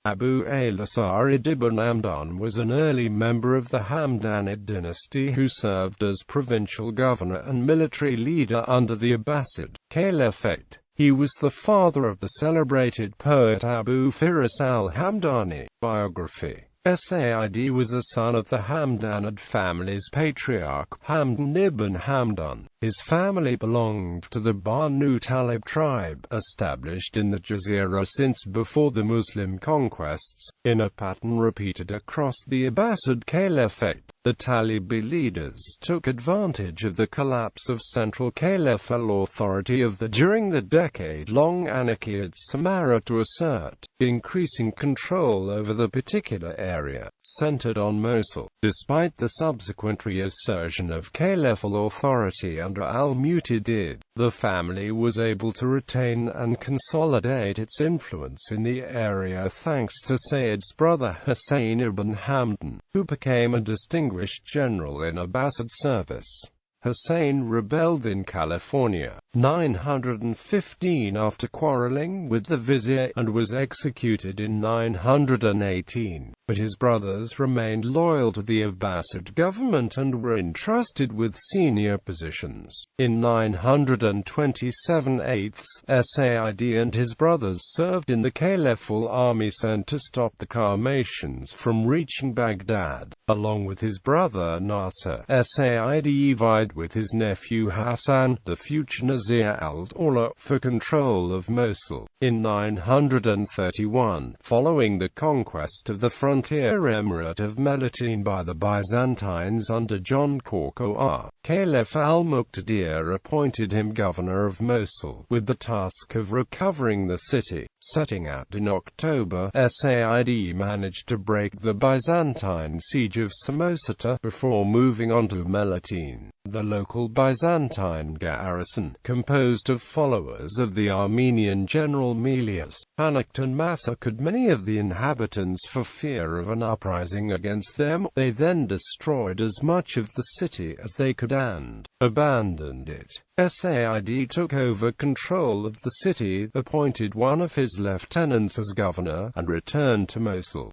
Saʿīd ibn Ḥamdān was an early member of the Hamdanid dynasty who served as provincial governor and military leader under the Abbasid Caliphate. He was the father of the celebrated poet Abu Firas al-Hamdani. Biography. Saʿīd was a son of the Hamdanid family's patriarch, Hamdan ibn Ḥamdān. His family belonged to the Banu Talib tribe, established in the Jazeera since before the Muslim conquests, in a pattern repeated across the Abbasid Caliphate. The Talibi leaders took advantage of the collapse of central caliphal authority during the decade-long anarchy at Samarra to assert increasing control over the particular area, centered on Mosul. Despite the subsequent reassertion of caliphal authority under al-Mu'tadid, the family was able to retain and consolidate its influence in the area thanks to Sayyid's brother Saʿīd ibn Ḥamdān, who became a distinguished general in Abbasid service. Hussein rebelled in California, 915 after quarreling with the vizier, and was executed in 918. But his brothers remained loyal to the Abbasid government and were entrusted with senior positions. In 927, Saʿīd and his brothers served in the caliphal army sent to stop the Qarmatians from reaching Baghdad. Along with his brother Nasser, Saʿīd vied with his nephew Hassan, the future Nazir al-Dawla, for control of Mosul. In 931, following the conquest of the frontier emirate of Melitene by the Byzantines under John Korkor, Caliph al-Muqtadir appointed him governor of Mosul, with the task of recovering the city. Setting out in October, Saʿīd managed to break the Byzantine siege of Samosata before moving on to Melitene. The local Byzantine garrison, composed of followers of the Armenian general Melius, panicked and massacred many of the inhabitants for fear of an uprising against them. They then destroyed as much of the city as they could and abandoned it. Saʿīd took over control of the city, appointed one of his lieutenants as governor, and returned to Mosul.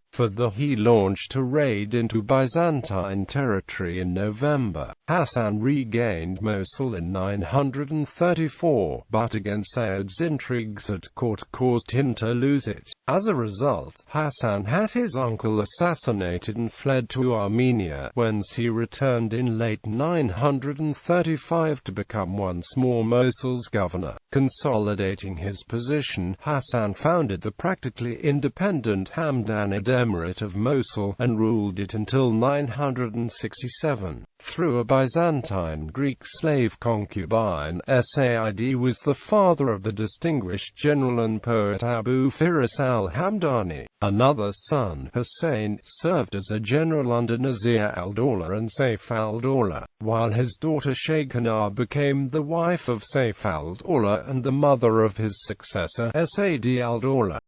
He launched a raid into Byzantine territory in November. Hassan regained Mosul in 934, but again Sayyid's intrigues at court caused him to lose it. As a result, Hassan had his uncle assassinated and fled to Armenia, whence he returned in late 935 to become once more Mosul's governor. Consolidating his position, Hassan founded the practically independent Hamdanid Emirate of Mosul, and ruled it until 967. Through a Byzantine Greek slave concubine, Saʿīd was the father of the distinguished general and poet Abu Firas al-Hamdani. Another son, Hussein, served as a general under Nazir al-Dawla and Saif al-Dawla, while his daughter Shaykhana became the wife of Saif al-Dawla and the mother of his successor, Sayyid al-Dawla.